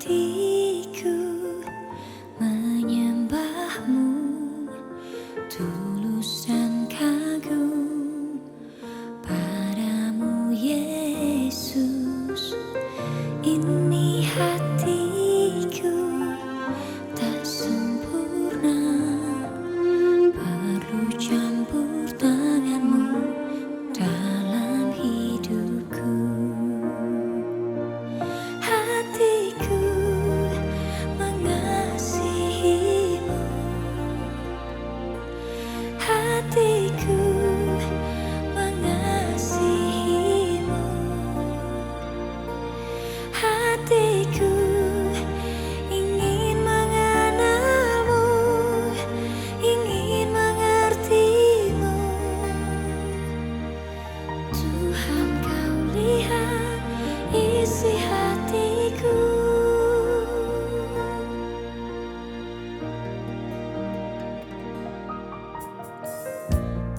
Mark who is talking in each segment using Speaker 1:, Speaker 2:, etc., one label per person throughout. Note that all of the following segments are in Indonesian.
Speaker 1: hatiku menyembahmu, tulus dan kagum padamu Yesus. Ini hatiku tak sempurna, perlu campur tanganmu dalam hidupku. Hatiku mengasihimu, hatiku mengasihimu, hatiku ingin mengenalmu, ingin mengertimu. Tuhan, kau lihat isi hatiku.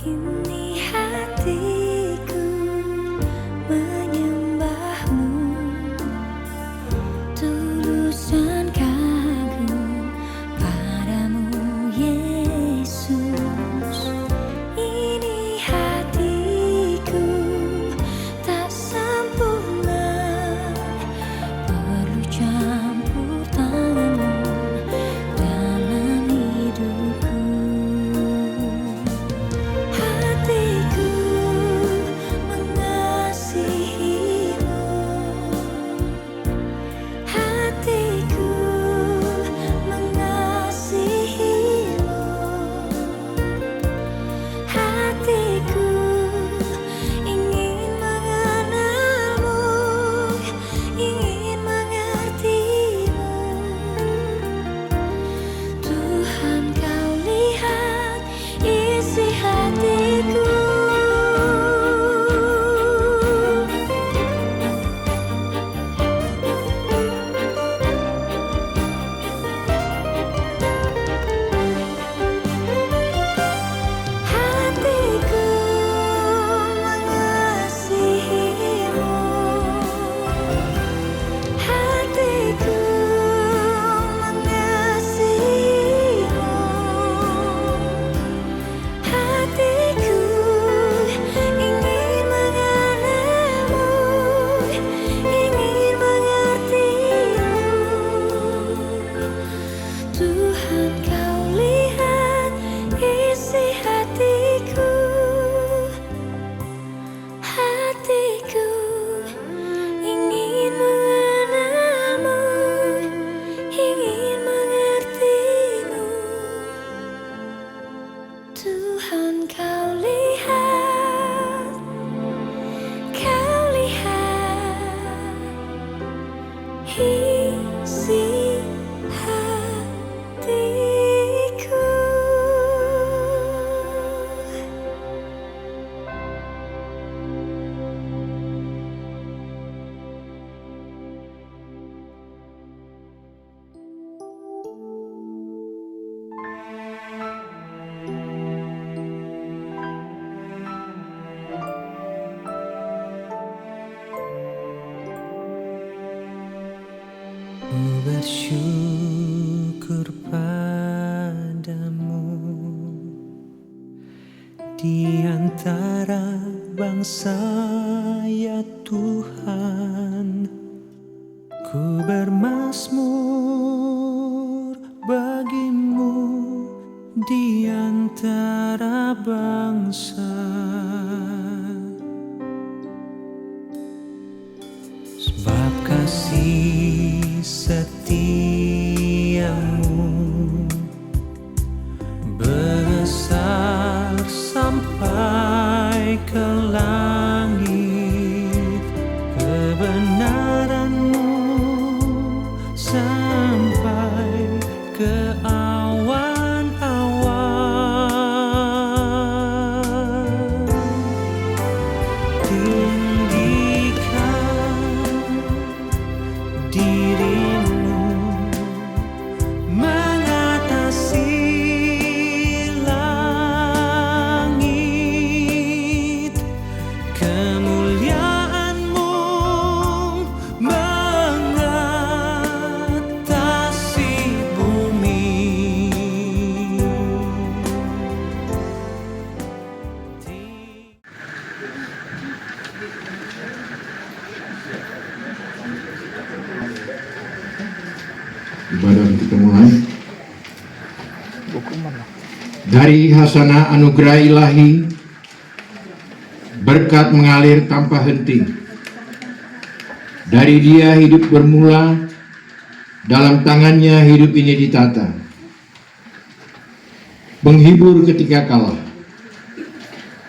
Speaker 1: Ini hatiku menyembahmu, tulus dan kagum padamu Yesus. Ini hatiku tak sempurna, perlu campur tanganmu dalam hidupku. Hatiku mengasihimu, hatiku mengasihimu, hatiku ingin mengenalmu, ingin mengertimu. Tuhan, kau lihat isi hatiku. Hatiku mengasihimu, hatiku mengasihimu, hatiku ingin mengenalmu, ingin mengertimu. Tuhan, kau lihat isi hatiku. Hatiku ingin mengenalmu, ingin mengertimu. Tuhan, kau lihat isi hatiku.
Speaker 2: Ku bersyukur padamu di antara bangsa, ya Tuhan. Ku bermazmur bagimu di antara bangsa. Sebab kasih setiamu besar sampai ke langit, kebenaranmu sampai ke awan-awan. Tinggikan dirimu
Speaker 3: Ibadah kita mulai. Dari hasanah anugerah ilahi, berkat mengalir tanpa henti. Dari Dia hidup bermula, dalam tangannya hidup ini ditata. Penghibur ketika kalah,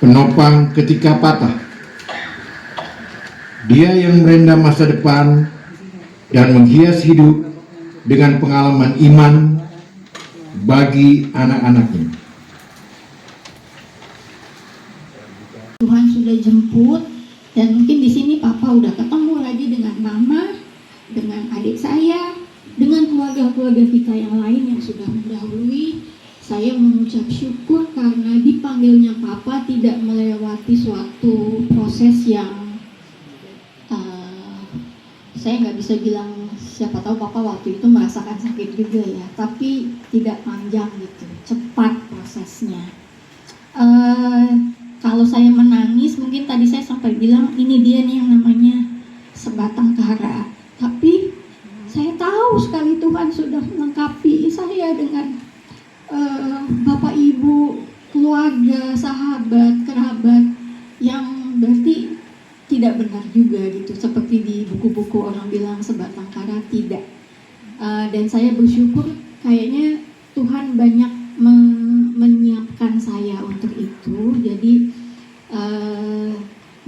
Speaker 3: penopang ketika patah. Dia yang merendam masa depan dan menghias hidup dengan pengalaman iman bagi anak-anaknya.
Speaker 4: Tuhan sudah jemput, dan mungkin di sini Papa udah ketemu lagi dengan Mama, dengan adik saya, dengan keluarga-keluarga kita yang lain yang sudah mendahului. Saya mengucap syukur karena dipanggilnya Papa tidak melewati suatu proses yang saya nggak bisa bilang, siapa tahu Papa waktu itu merasakan sakit juga ya, tapi tidak panjang gitu, cepat prosesnya. Kalau saya menangis, mungkin tadi saya sampai bilang ini dia nih yang namanya sebatang kara. Tapi saya tahu sekali Tuhan sudah melengkapi saya dengan Bapak Ibu, keluarga, sahabat, kerabat yang berarti tidak benar juga gitu. Seperti di buku-buku orang bilang sebatang kara, tidak. Dan saya bersyukur kayaknya Tuhan banyak menyiapkan saya untuk itu. Jadi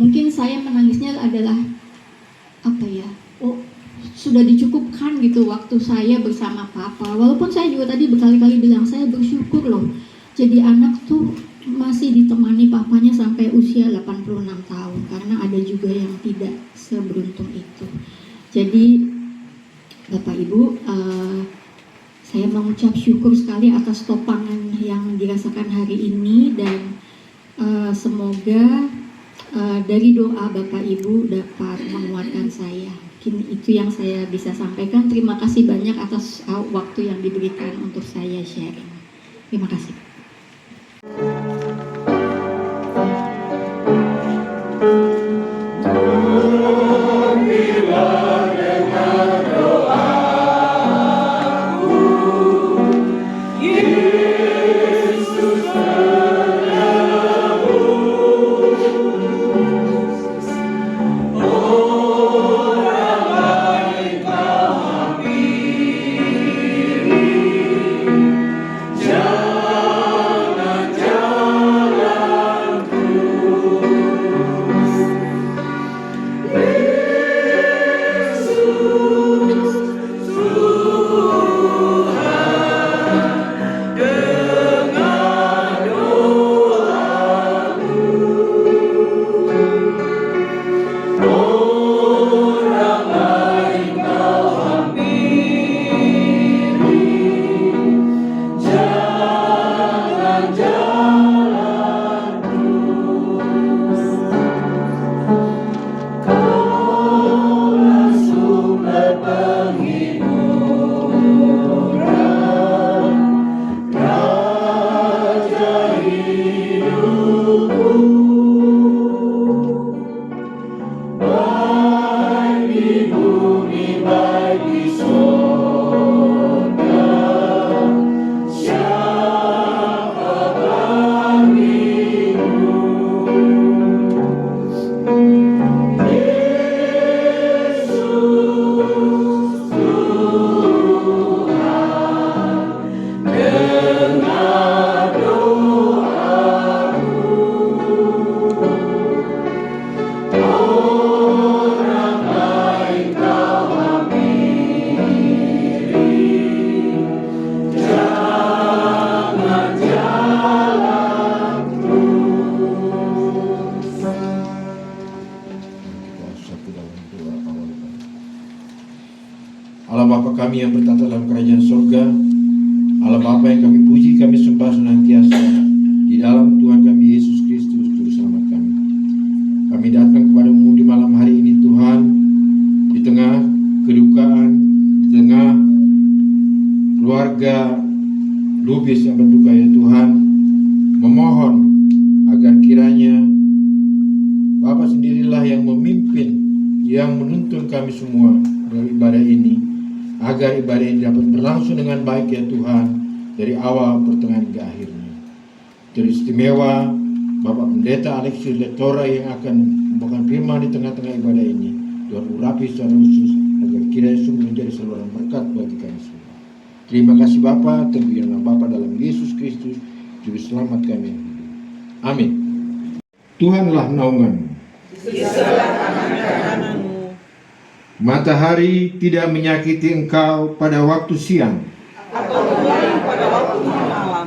Speaker 4: mungkin saya menangisnya adalah apa ya, sudah dicukupkan gitu waktu saya bersama Papa. Walaupun saya juga tadi berkali-kali bilang saya bersyukur loh jadi anak tuh masih ditemani papanya sampai usia 86 tahun, karena ada juga yang tidak seberuntung itu. Jadi Bapak Ibu, saya mengucap syukur sekali atas topangan yang dirasakan hari ini, dan semoga dari doa Bapak Ibu dapat menguatkan saya. Mungkin itu yang saya bisa sampaikan. Terima kasih banyak atas waktu yang diberikan untuk saya sharing. Terima kasih.
Speaker 3: Allah Bapa kami yang bertata dalam kerajaan surga, Allah Bapa yang kami puji, kami sembah senantiasa di dalam Tuhan kami Yesus Kristus Juru Selamat kami. Kami datang kepadamu di malam hari ini Tuhan, di tengah kedukaan, di tengah keluarga Lubis yang berduka ya Tuhan, memohon agar kiranya Bapa sendirilah yang memimpin, yang menuntun kami semua dalam ibadah ini. agar ibadah ini dapat berlangsung dengan baik ya Tuhan, dari awal, pertengahan hingga akhirnya. Teristimewa Bapak Pendeta Alexius Letora yang akan membawakan firman di tengah-tengah ibadah ini, Tuhan urapi secara khusus agar kiranya sungguh menjadi saluran berkat bagi kami semua. Terima kasih Bapa, terpujilah Bapa dalam Yesus Kristus, Juru Selamat kami. Amin. Tuhanlah naunganmu. Matahari tidak menyakiti engkau pada waktu siang,
Speaker 5: atau berlain pada waktu malam.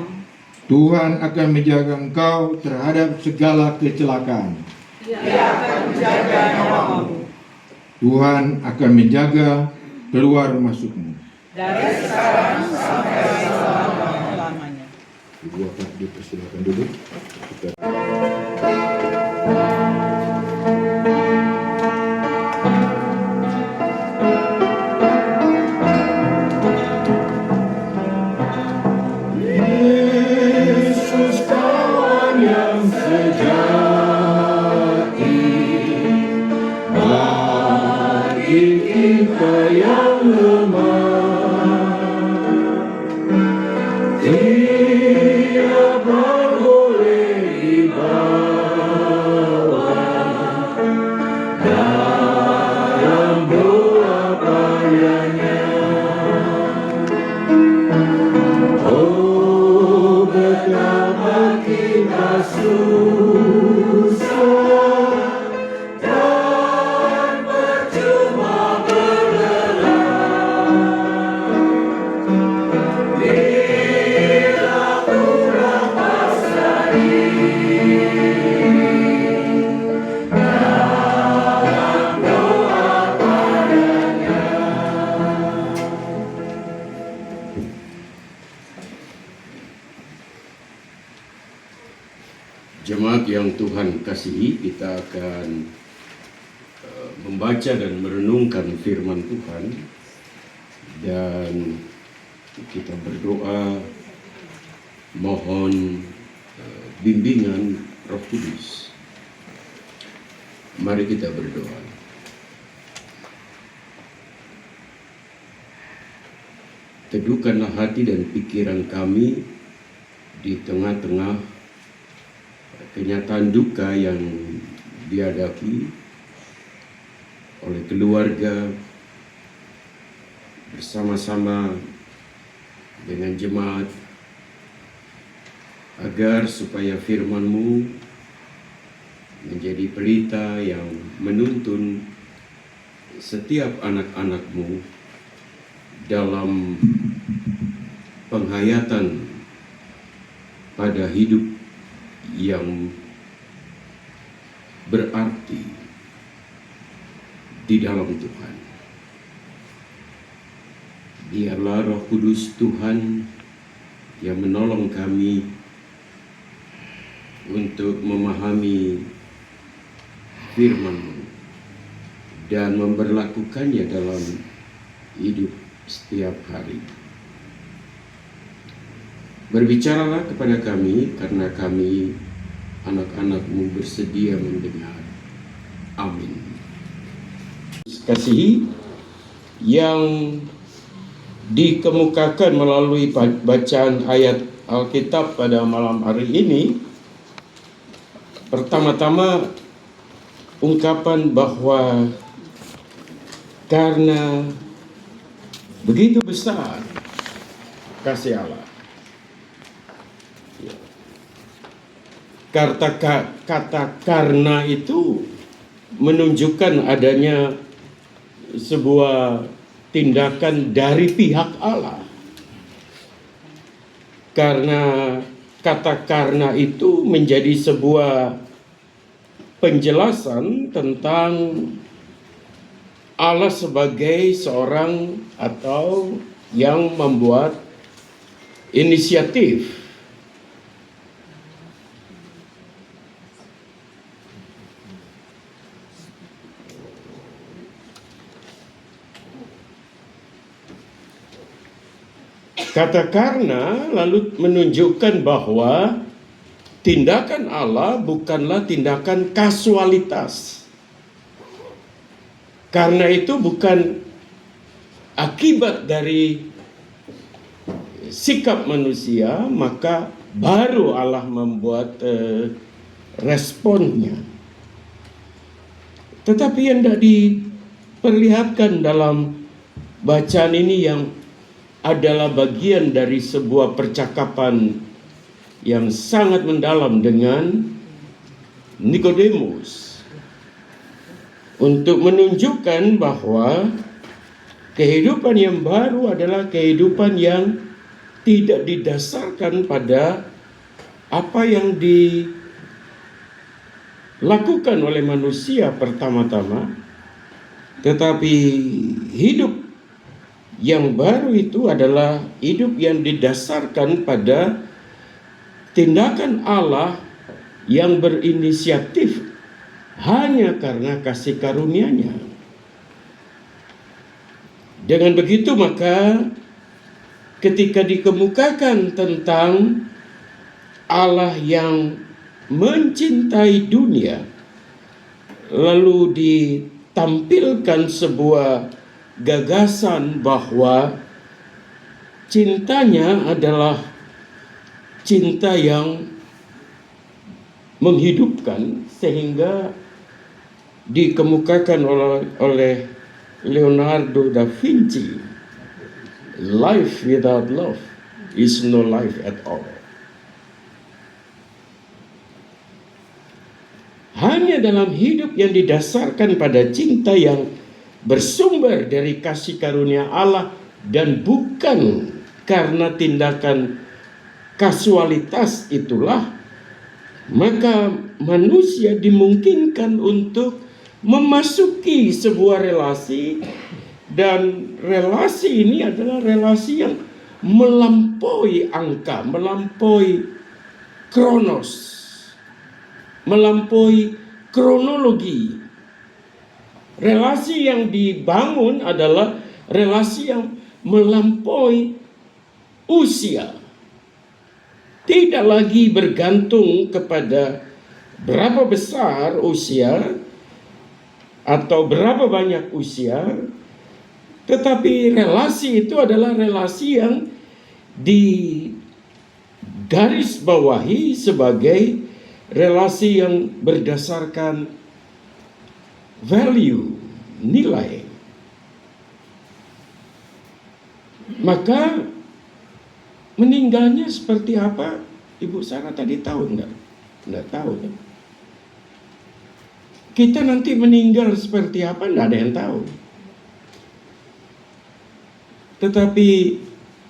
Speaker 3: Tuhan akan menjaga engkau terhadap segala kecelakaan.
Speaker 5: Dia akan menjaga nyawamu
Speaker 3: Tuhan akan menjaga keluar masukmu.
Speaker 5: dari sekarang sampai selama-lamanya.
Speaker 3: Ibu Bapak dipersilakan dulu. Yesus kawan yang sejati, bagi kita yang lemah, tidak boleh dibawa dalam doa padanya. Oh, betapa kita susah dan percuma berlelah bila kurang pasrah diri dalam doa padanya.
Speaker 6: Jemaat yang Tuhan kasihi, kita akan membaca dan merenungkan firman Tuhan, dan kita berdoa mohon bimbingan Roh Kudus. Mari kita berdoa. Teduhkanlah hati dan pikiran kami di tengah-tengah kenyataan duka yang dihadapi oleh keluarga bersama-sama dengan jemaat, agar supaya firman-Mu menjadi pelita yang menuntun setiap anak-anak-Mu dalam penghayatan pada hidup yang berarti di dalam Tuhan. Biarlah Roh Kudus Tuhan yang menolong kami untuk memahami firman-Mu dan memberlakukannya dalam hidup setiap hari. Berbicaralah kepada kami, karena kami anak-anak-Mu bersedia mendengar. Amin. Kasihi yang dikemukakan melalui bacaan ayat Alkitab pada malam hari ini, pertama-tama ungkapan bahwa karena begitu besar kasih Allah. Kata karena itu menunjukkan adanya sebuah tindakan dari pihak Allah. Karena kata karena itu menjadi sebuah penjelasan tentang Allah sebagai seorang atau yang membuat inisiatif. Kata karena lalu menunjukkan bahwa tindakan Allah bukanlah tindakan kasualitas. Karena itu bukan akibat dari sikap manusia, maka baru Allah membuat responnya. Tetapi yang tidak diperlihatkan dalam bacaan ini yang adalah bagian dari sebuah percakapan yang sangat mendalam dengan Nikodemus untuk menunjukkan bahwa kehidupan yang baru adalah kehidupan yang tidak didasarkan pada apa yang dilakukan oleh manusia pertama-tama, tetapi hidup yang baru itu adalah hidup yang didasarkan pada tindakan Allah yang berinisiatif hanya karena kasih karunia-Nya. Dengan begitu maka ketika dikemukakan tentang Allah yang mencintai dunia, lalu ditampilkan sebuah gagasan bahwa cintanya adalah cinta yang menghidupkan, sehingga dikemukakan oleh Leonardo da Vinci, life without love is no life at all. Hanya dalam hidup yang didasarkan pada cinta yang bersumber dari kasih karunia Allah dan bukan karena tindakan kasualitas itulah, maka manusia dimungkinkan untuk memasuki sebuah relasi, dan relasi ini adalah relasi yang melampaui angka, melampaui kronos, melampaui kronologi. Relasi yang dibangun adalah relasi yang melampaui usia. Tidak lagi bergantung kepada berapa besar usia atau berapa banyak usia, tetapi relasi itu adalah relasi yang digarisbawahi sebagai relasi yang berdasarkan value, nilai. Maka meninggalnya seperti apa? Ibu Sarah tadi tahu enggak? Enggak tahu kan? Kita nanti meninggal seperti apa? Enggak ada yang tahu. Tetapi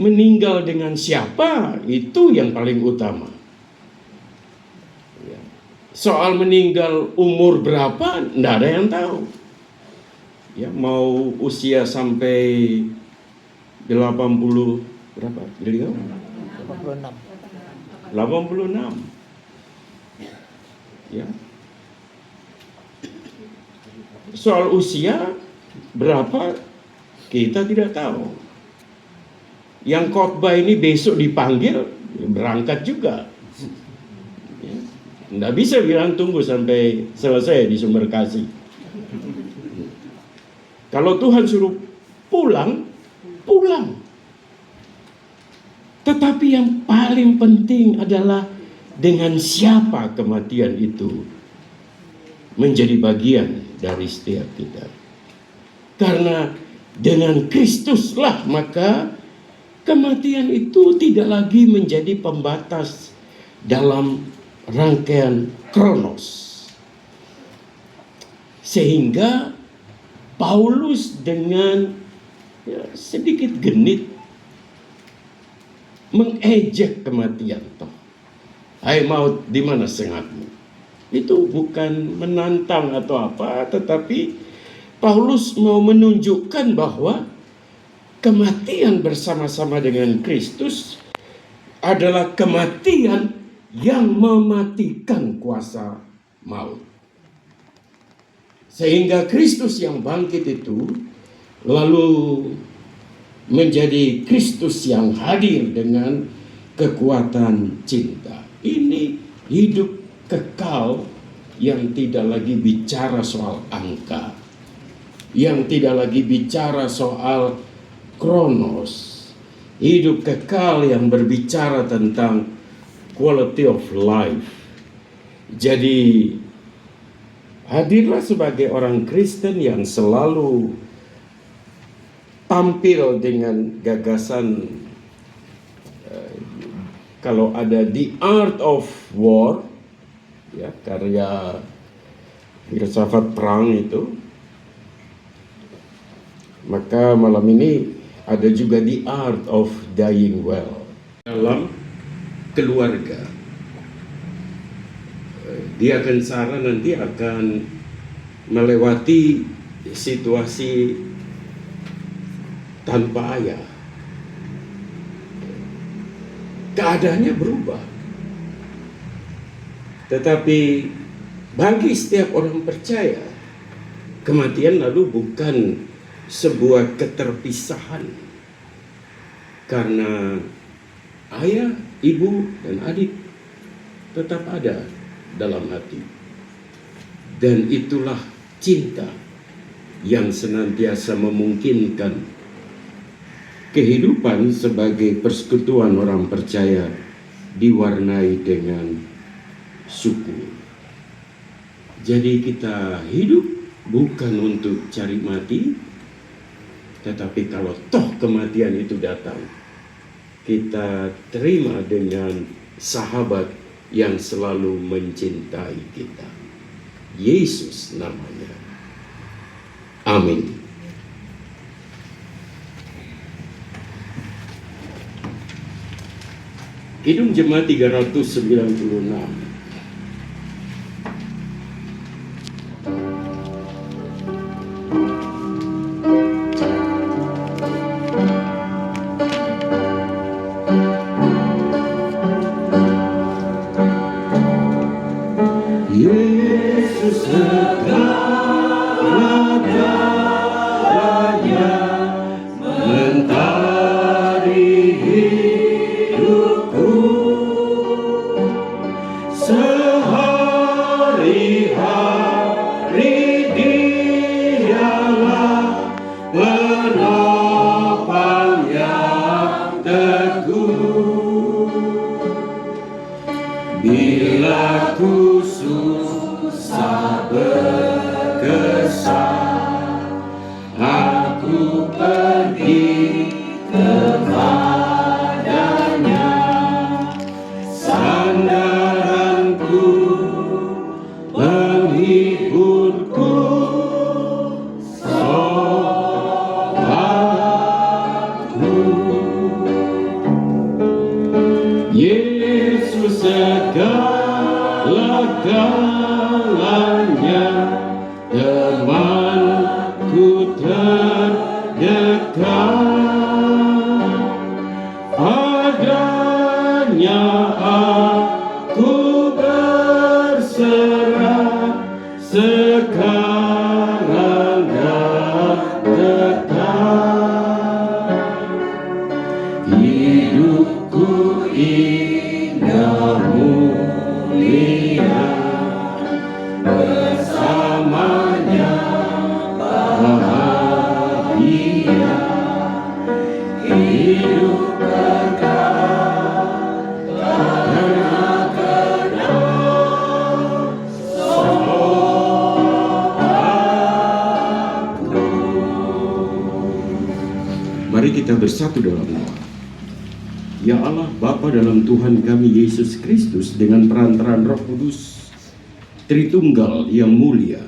Speaker 6: meninggal dengan siapa? Itu yang paling utama. Soal meninggal umur berapa? Enggak ada yang tahu. Ya, mau usia sampai 80 berapa? Beliau? 86. Ya. Soal usia berapa kita tidak tahu. Yang khotbah ini besok dipanggil, berangkat juga. Ya. Nggak bisa bilang tunggu sampai selesai di Sumber Kasih. Kalau Tuhan suruh pulang, pulang. Tetapi yang paling penting adalah dengan siapa kematian itu menjadi bagian dari setiap kita. Karena dengan Kristuslah maka kematian itu tidak lagi menjadi pembatas dalam rangkaian kronos. Sehingga Paulus dengan sedikit genit mengejek kematian. Hai maut, di mana sengatmu? Itu bukan menantang atau apa, tetapi Paulus mau menunjukkan bahwa kematian bersama-sama dengan Kristus adalah kematian yang mematikan kuasa maut. Sehingga Kristus yang bangkit itu lalu menjadi Kristus yang hadir dengan kekuatan cinta. Ini hidup kekal yang tidak lagi bicara soal angka, yang tidak lagi bicara soal kronos, hidup kekal yang berbicara tentang quality of life. Jadi hadirlah sebagai orang Kristen yang selalu tampil dengan gagasan, kalau ada The Art of War, ya, karya filsafat perang itu, maka malam ini ada juga The Art of Dying Well dalam keluarga. Dia akan Sarah nanti akan melewati situasi tanpa ayah. Keadaannya berubah. Tetapi bagi setiap orang percaya, kematian lalu bukan sebuah keterpisahan. Karena ayah, ibu, dan adik tetap ada dalam hati. Dan itulah cinta yang senantiasa memungkinkan kehidupan sebagai persekutuan orang percaya diwarnai dengan syukur. Jadi kita hidup bukan untuk cari mati, tetapi kalau toh kematian itu datang, kita terima dengan sahabat yang selalu mencintai kita. Yesus namanya. Amin. Kidung Jemaat 396. Yesus segala-galanya, mentari hidupku, sehari-hari Dialah penopang yang teguh. Bila ku susah berkesan, aku pergi kepadanya. Sandaranku, penghiburku, sobatku. Yesus segala-galanya, temanku terdekat. Padanya aku berserah, sekarang dan tetap. Hidupku indah mulia, bersamanya bahagia. Hidup kekal karena kenal sobatku. Mari kita bersatu dalam doa. Ya Allah, Bapa dalam Tuhan kami Yesus Kristus, dengan perantaraan Roh Kudus Tritunggal yang mulia,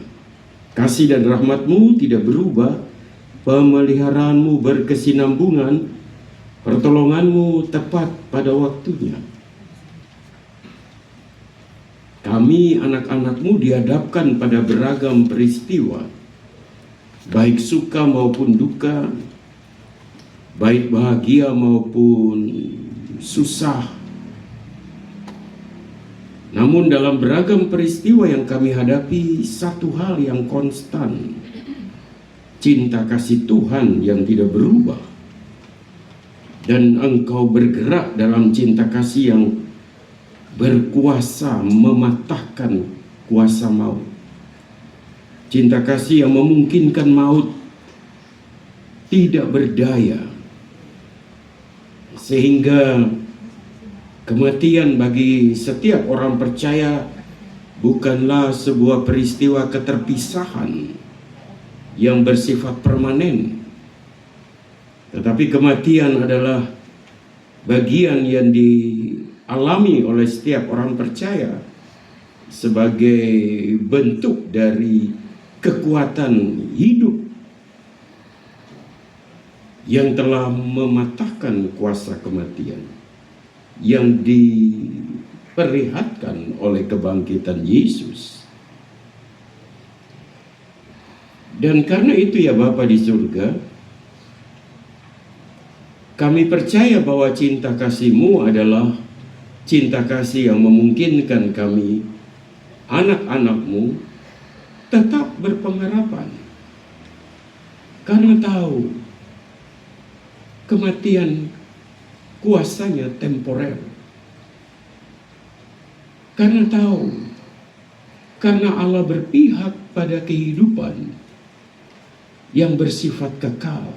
Speaker 6: kasih dan rahmat-Mu tidak berubah, pemeliharaanmu berkesinambungan, pertolonganmu tepat pada waktunya. Kami anak-anak-Mu dihadapkan pada beragam peristiwa, baik suka maupun duka, baik bahagia maupun susah. Namun dalam beragam peristiwa yang kami hadapi, satu hal yang konstan, cinta kasih Tuhan yang tidak berubah. Dan Engkau bergerak dalam cinta kasih yang berkuasa mematahkan kuasa maut. Cinta kasih yang memungkinkan maut tidak berdaya Sehingga kematian bagi setiap orang percaya bukanlah sebuah peristiwa keterpisahan yang bersifat permanen, tetapi kematian adalah bagian yang dialami oleh setiap orang percaya sebagai bentuk dari kekuatan hidup yang telah mematahkan kuasa kematian yang diperlihatkan oleh kebangkitan Yesus. Dan karena itu ya Bapa di surga, kami percaya bahwa cinta kasih-Mu adalah cinta kasih yang memungkinkan kami, anak-anak-Mu, tetap berpengharapan. Karena tahu kematian kuasanya temporer. Karena tahu, karena Allah berpihak pada kehidupan yang bersifat kekal.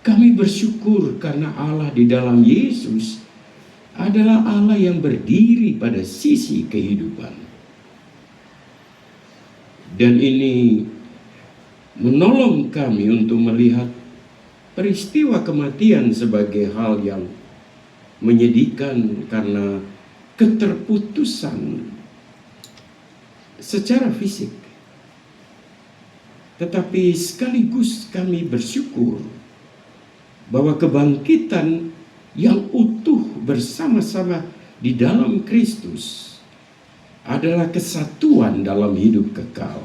Speaker 6: Kami bersyukur karena Allah di dalam Yesus adalah Allah yang berdiri pada sisi kehidupan. Dan ini menolong kami untuk melihat peristiwa kematian sebagai hal yang menyedihkan karena keterputusan secara fisik. Tetapi sekaligus kami bersyukur bahwa kebangkitan yang utuh bersama-sama di dalam Kristus adalah kesatuan dalam hidup kekal.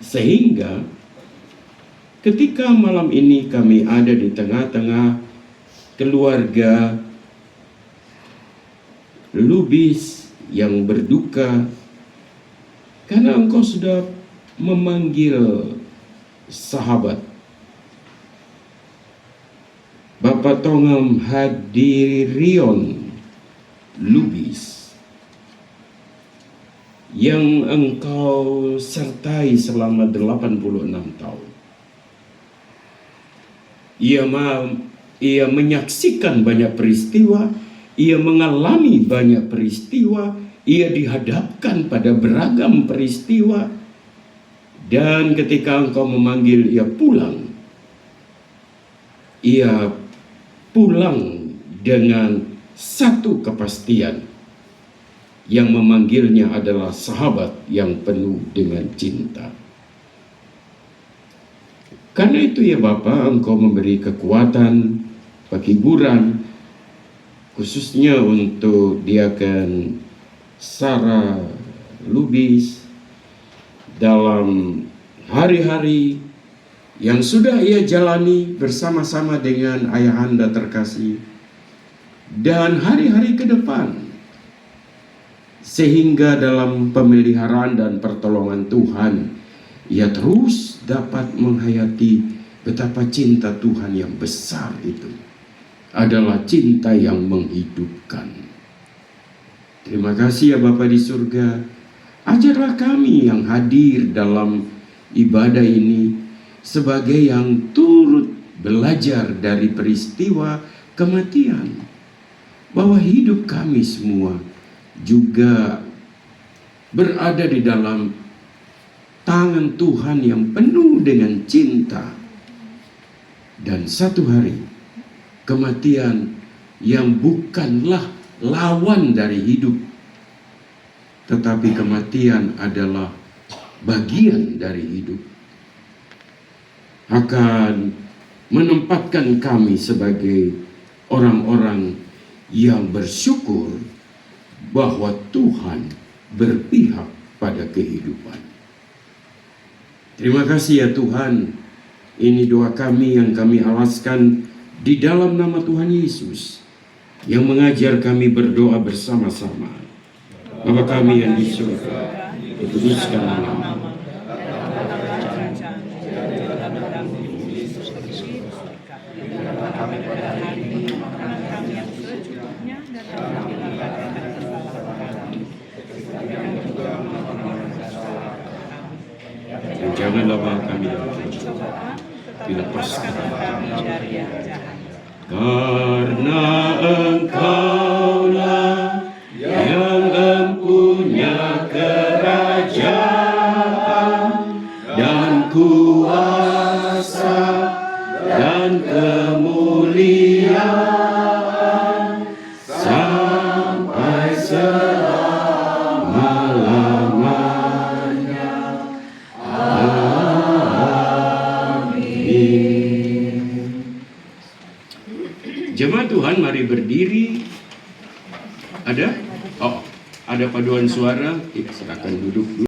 Speaker 6: Sehingga ketika malam ini kami ada di tengah-tengah keluarga Lubis yang berduka karena engkau sudah memanggil sahabat Bapak Tongam Hadirion Lubis yang engkau sertai selama 86 tahun. Ia menyaksikan banyak peristiwa, ia mengalami banyak peristiwa, ia dihadapkan pada beragam peristiwa. Dan ketika engkau memanggil ia pulang dengan satu kepastian, yang memanggilnya adalah sahabat yang penuh dengan cinta. Karena itu ya Bapa, engkau memberi kekuatan, penghiburan, khususnya untuk Diaken Sarah Lubis dalam hari-hari yang sudah ia jalani bersama-sama dengan ayahanda terkasih dan hari-hari ke depan, sehingga dalam pemeliharaan dan pertolongan Tuhan ia terus dapat menghayati betapa cinta Tuhan yang besar itu adalah cinta yang menghidupkan. Terima kasih ya Bapa di surga. Ajarlah kami yang hadir dalam ibadah ini sebagai yang turut belajar dari peristiwa kematian, bahwa hidup kami semua juga berada di dalam tangan Tuhan yang penuh dengan cinta. Dan satu hari kematian yang bukanlah lawan dari hidup, tetapi kematian adalah bagian dari hidup, akan menempatkan kami sebagai orang-orang yang bersyukur bahwa Tuhan berpihak pada kehidupan. Terima kasih ya Tuhan. Ini doa kami yang kami alaskan di dalam nama Tuhan Yesus yang mengajar kami berdoa bersama-sama. Bapa kami yang di surga, dikuduskanlah namamu. Dan janganlah bawa kami dalam pencobaan, dilepaskan kami dari yang jahat. karena Engkaulah yang empunya kerajaan dan kuasa dan kemuliaan sampai selama-lamanya. Amin. Jemaat Tuhan, mari berdiri. Ada? Oh, ada paduan suara. Kita silakan duduk dulu.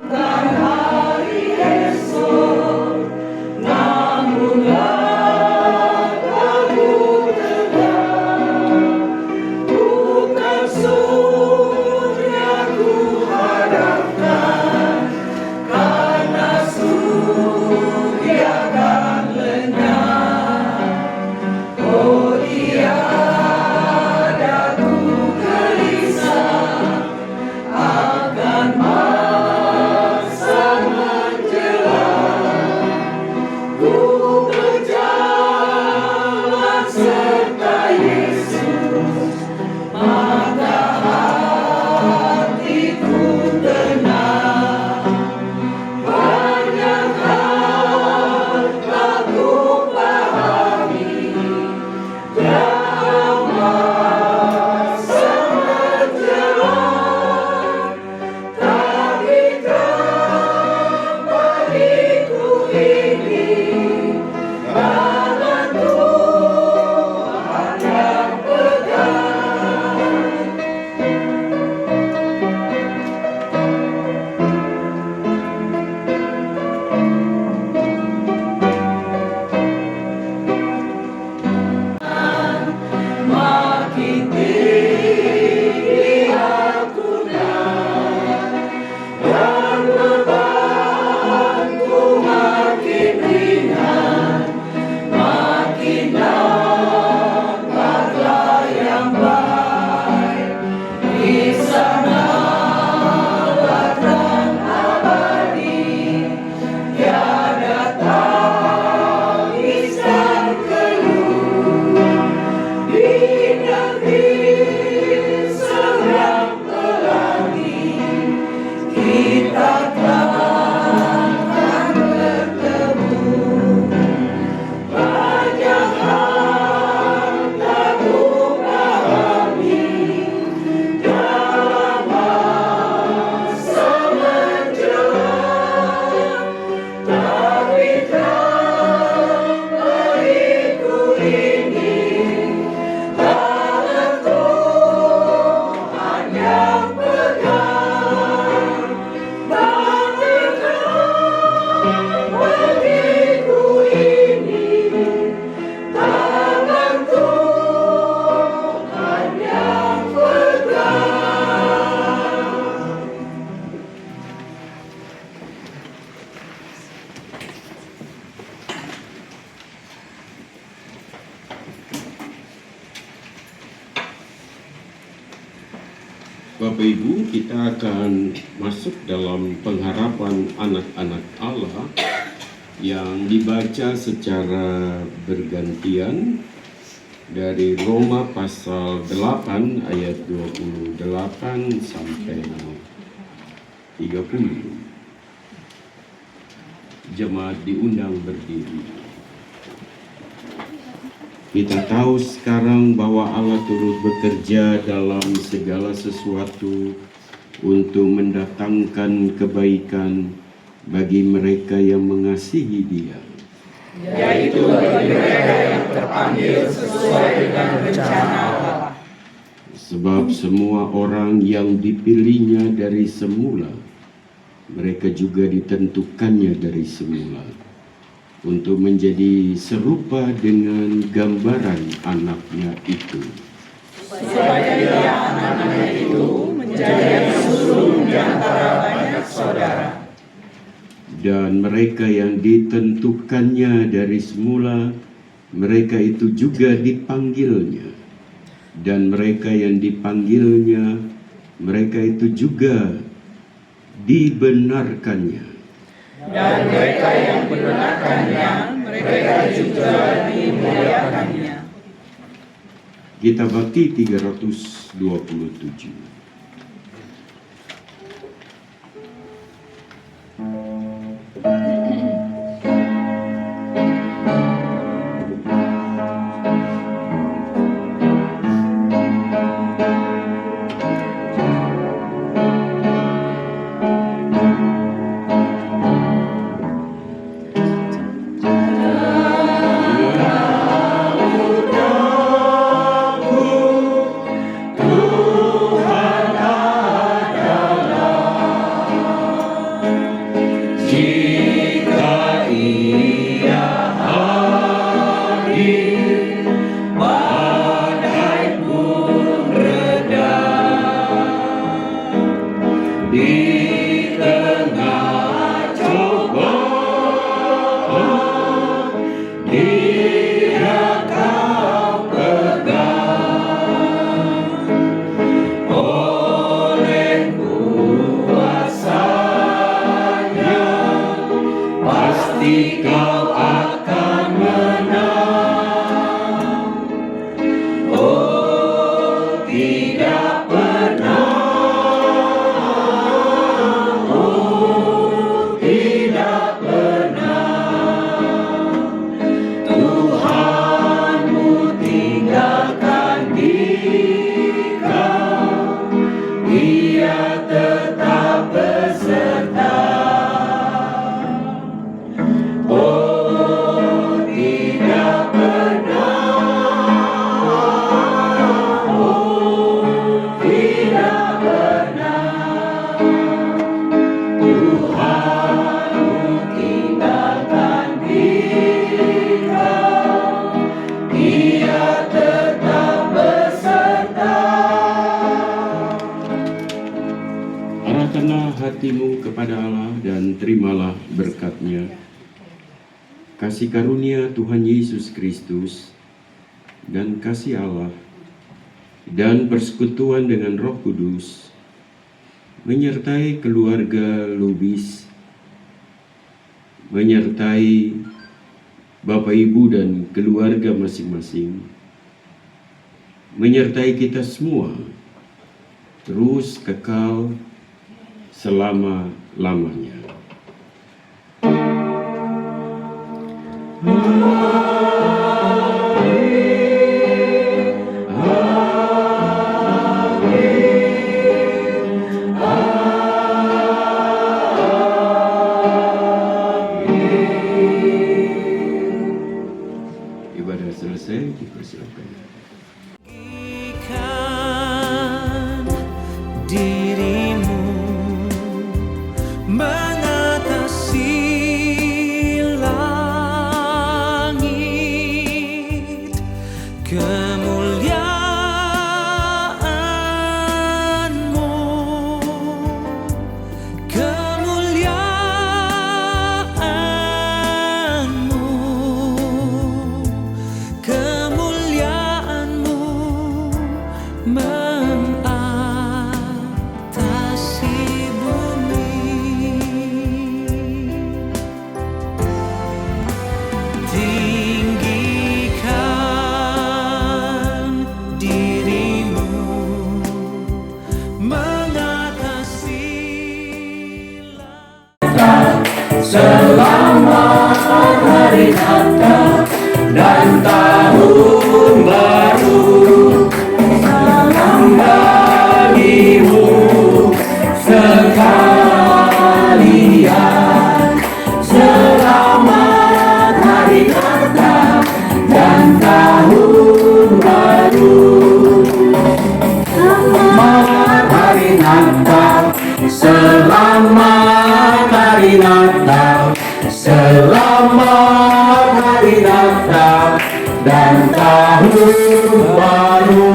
Speaker 6: Bapak Ibu, kita akan masuk dalam pengharapan anak-anak Allah yang dibaca secara bergantian dari Roma pasal 8 ayat 28 sampai 30. Jemaat diundang berdiri. Kita tahu sekarang bahwa Allah turut bekerja dalam segala sesuatu untuk mendatangkan kebaikan bagi mereka yang mengasihi Dia,
Speaker 5: yaitu bagi mereka yang terpanggil sesuai dengan rencana Allah.
Speaker 6: Sebab semua orang yang dipilihnya dari semula, mereka juga ditentukannya dari semula untuk menjadi serupa dengan gambaran anaknya itu,
Speaker 5: Supaya dia anak-anaknya itu menjadi sulung di antara banyak saudara.
Speaker 6: dan mereka yang ditentukannya dari semula, mereka itu juga dipanggilnya, dan mereka yang dipanggilnya, mereka itu juga dibenarkannya.
Speaker 5: Dan mereka yang dibenarkannya, mereka juga dimuliakannya.
Speaker 6: Gita Bhakti 327. Arahkanlah hatimu kepada Allah dan terimalah berkat-Nya. Kasih karunia Tuhan Yesus Kristus dan kasih Allah dan persekutuan dengan Roh Kudus menyertai keluarga Lubis, menyertai Bapak Ibu dan keluarga masing-masing, menyertai kita semua terus kekal selama-lamanya. Ibadah selesai, dipersilakan.
Speaker 2: Dirimu mengatasi langit, kemuliaan-Mu, kemuliaan-Mu, kemuliaan-Mu mengatasi bumi. Tinggikan dirimu mengatasi
Speaker 5: Selamat Hari Natal dan Tahun Baru. Salam bagimu sekalian. Selamat Hari Natal dan Tahun Baru. Selamat Hari Natal. Selamat Hari Natal. Selamat Hari Natal dan Tahun Baru.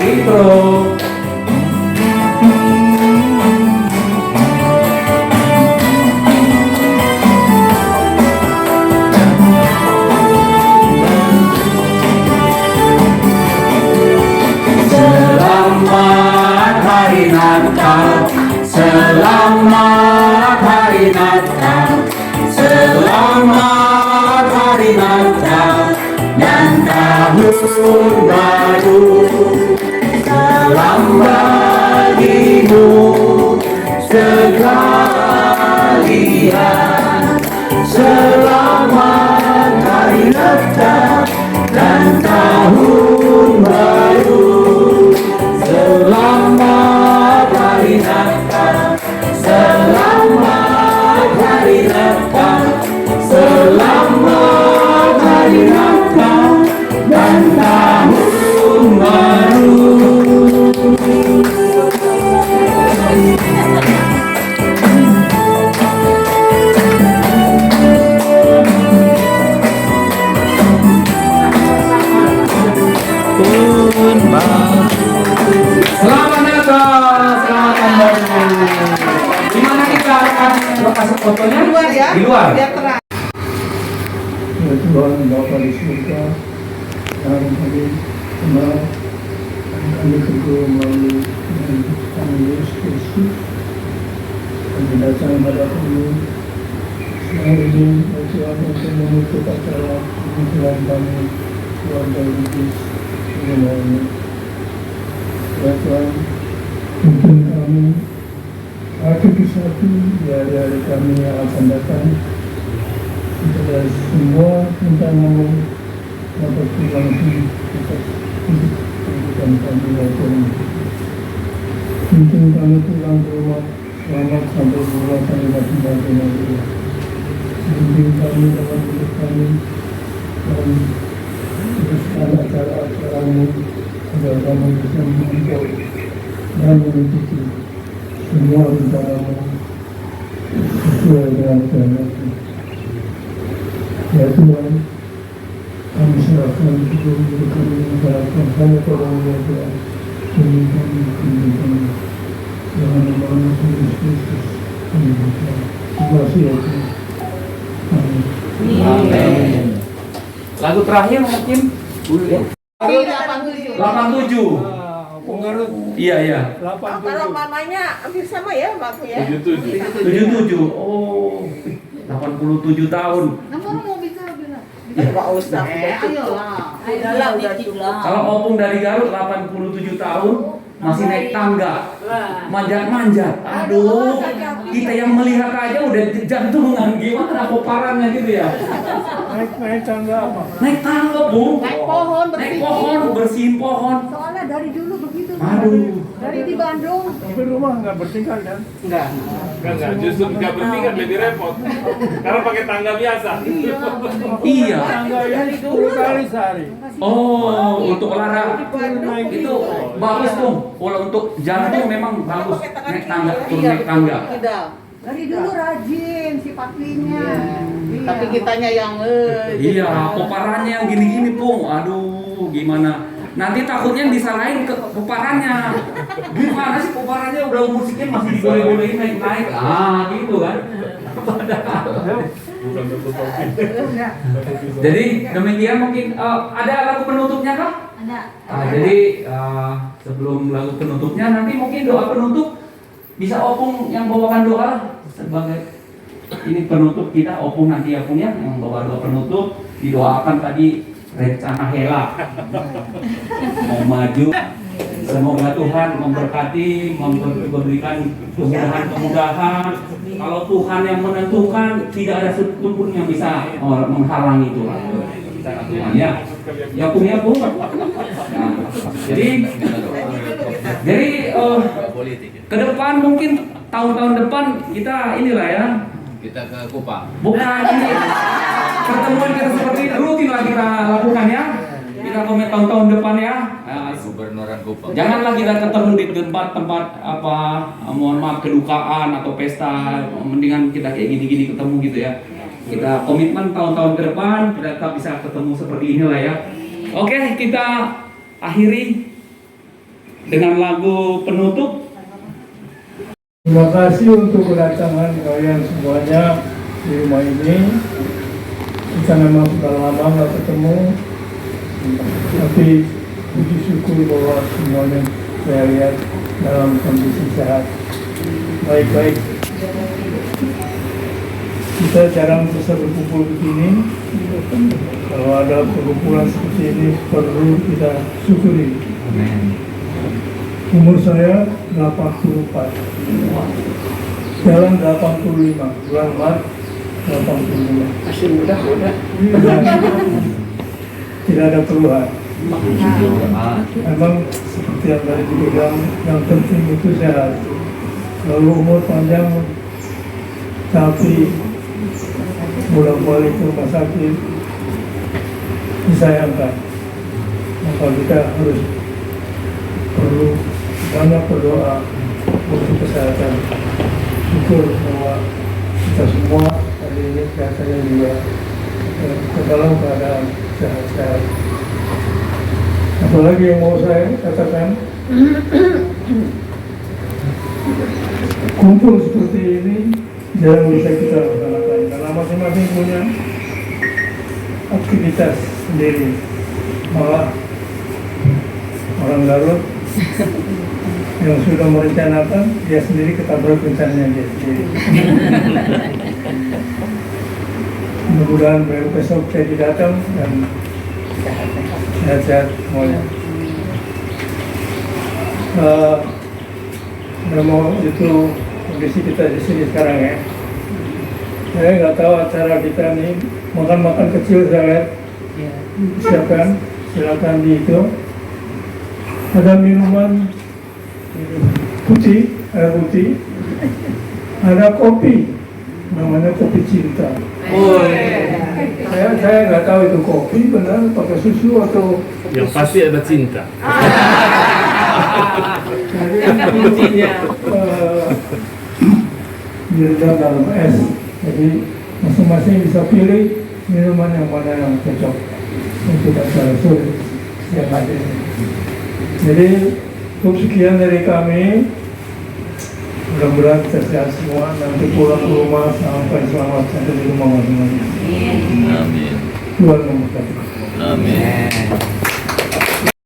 Speaker 5: Intro. Selamat Hari Natal. Selamat Hari Natal. Selamat Hari Natal baru, salam bagimu sekalian. Selamat Hari Natal dan Tahun Baru. Selamat Hari Natal, selamat Hari Natal, selamat Hari Natal dan Tahun Baru. Selamat Natal, selamat tahun baru. Di mana kita akan lokasi fotonya? Di luar ya? Di luar. Biar terang.
Speaker 7: Ya Tuhan Bapa di surga, hari ini kami kedua melalui Tuhan Yesus Kristus, kami datang pada kami siang ini ya Tuhan untuk menutup acara pernikahan kami keluarga Lubis ini. Ya Tuhan, tuntun kami satu persatu di hari-hari kami yang akan datang. Kita semua tentang dapat pulang kita kehidupan kami ya Tuhan. Tuntun kami pulang ke rumah selamat sampai rumah kami dapat bahagia juga. Tuntun kami dalam hidup kami dan teruskan acara-acaramu agar kami bisa menghibur dan mengikuti semua rencanamu sesuai dengan kehendakmu. Ya Tuhan, kami serahkan hidup kami mengerahkan hanya padamu ya Tuhan. Demi kami. Dalam nama Yesus Kristus kami berdoa. Terima kasih ya Tuhan. Amin.
Speaker 5: Amin. Lagu terakhir mungkin dulu ya. 87. Iya.
Speaker 8: Kalau mamanya hampir sama ya mbakku ya.
Speaker 5: 77. Oh, 87 tahun.
Speaker 8: Namun mau bisa bilang. Enggak usah. Udah cukup.
Speaker 5: Kalau opung dari Garut 87 tahun masih naik tangga, manjat-manjat. Aduh, kita yang melihat aja udah jantungan. Gimana koparannya gitu ya?
Speaker 7: Naik tangga apa?
Speaker 5: Naik tangga, Bu.
Speaker 8: Naik pohon,
Speaker 5: Naik pohon, bersihin pohon.
Speaker 8: Soalnya dari dulu begitu.
Speaker 5: Aduh.
Speaker 8: Dari di Bandung.
Speaker 7: Tapi rumah nggak bertingkat kan?
Speaker 9: Enggak, justru nggak bertingkat lebih repot. Karena pakai tangga biasa.
Speaker 5: Iya.
Speaker 7: Tangga yang 10 kali sehari.
Speaker 5: Oh, untuk olahraga itu bagus tuh. Kalau untuk jantung memang bagus naik tangga, turun naik tangga.
Speaker 8: Dari dulu rajin si Paklinya. Tapi kitanya yang
Speaker 5: Iya, koparannya yang gini-gini, Pung. Aduh, gimana? Nanti takutnya disalahin ke koparannya. Gimana sih koparannya udah umur sekian masih diboleh-bolehin naik-naik. Ah, gitu kan. Jadi demikian mungkin ada lagu penutupnya kah?
Speaker 8: Ada.
Speaker 5: Jadi sebelum lagu penutupnya nanti mungkin doa penutup bisa Opung yang bawakan doa sebagai ini penutup kita. Opung nanti ya Pung ya yang bawa doa penutup, didoakan tadi rencana Hela mau maju. Semoga Tuhan memberkati, memberikan kemudahan. Kalau Tuhan yang menentukan, tidak ada satu pun yang bisa menghalangi Tuhan. Tuhan ya, ya punya Pung. Nah, jadi ke depan mungkin tahun-tahun depan kita inilah ya.
Speaker 10: Kita ke Kupang.
Speaker 5: Bukan ini pertemuan kita seperti ini rutin lah kita lakukan ya. Kita komen tahun-tahun depan ya.
Speaker 10: Gubernuran Kupang.
Speaker 5: Janganlah kita ketemu di tempat-tempat apa, mohon maaf kedukaan atau pesta. Mendingan kita kayak gini-gini ketemu gitu ya. Kita komitmen tahun-tahun ke depan kita tetap bisa ketemu seperti inilah ya. Oke, kita akhiri dengan lagu penutup.
Speaker 7: Terima kasih untuk kedatangan kalian semuanya di rumah ini. Kita memang sudah lama nggak ketemu, tapi puji syukur bahwa semuanya saya lihat dalam kondisi sehat, baik-baik. kita jarang bisa berkumpul begini. Kalau ada perkumpulan seperti ini perlu kita syukuri. Umur saya 84, jalan 85, bulan Maret 85.
Speaker 6: Masih muda-muda.
Speaker 7: Tidak ada keluhan. Memang seperti yang tadi dibilang, yang penting itu sehat. Lalu umur panjang, tapi bolak-balik ke rumah sakit disayangkan. Maka kita harus perlu banyak berdoa untuk kesehatan. Syukur bahwa kita semua hari ini kelihatannya juga ke dalam keadaan sehat-sehat. Apalagi yang mau saya katakan, kumpul seperti ini jarang bisa kita laksanakan karena masing-masing punya aktivitas sendiri. Malah orang Garut yang sudah merencanakan, dia sendiri ketabrak rencananya dia sendiri. Mudah-mudahan besok saya datang dan sehat-sehat semuanya. Mau itu kondisi kita di sini sekarang ya. Saya nggak tahu acara kita nih, makan-makan kecil saya lihat. Silakan di itu. Ada minuman putih, air putih. Ada kopi, namanya kopi cinta. Saya nggak tahu itu kopi benar pakai susu atau.
Speaker 9: Yang pasti ada cinta.
Speaker 7: Jadi intinya direndam dalam es. Jadi masing-masing bisa pilih minuman yang mana yang cocok untuk acara sore yang ada ini. Jadi cukup sekian dari kami. Mudah-mudahan kita sehat semua, nanti pulang ke rumah sampai selamat sampai di rumah masing-masing.
Speaker 10: Amin.
Speaker 7: Tuhan memberkati.
Speaker 10: Amin.